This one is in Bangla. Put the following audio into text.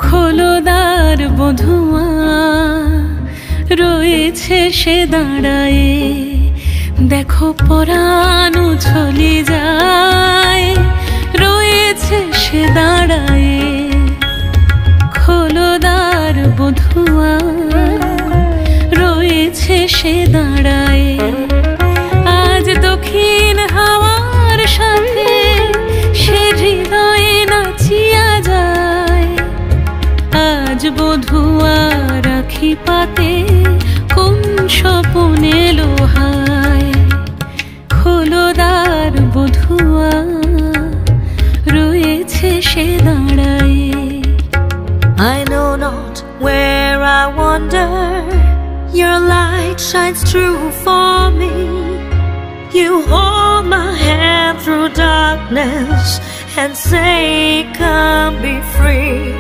খোলদার বধুয়া রয়েছে সে দাঁড়ায়ে, দেখো পরাণ উছলি যায়, রয়েছে সে দাঁড়ায়ে। খোলদার বধুয়া রয়েছে সে দাঁড়ায়ে, আজ দক্ষিণ হাওয়ার সাথে সে হৃদয়ে নাচিয়া যায়। আজ বধুয়া রাখি পাতে কোন স্বপনে লোহায়, খোলদার বধুয়া রয়েছে সে দাঁড়ায়ে। I know not where I wander, your light shines through for me. You hold my hand through darkness and say, come be free.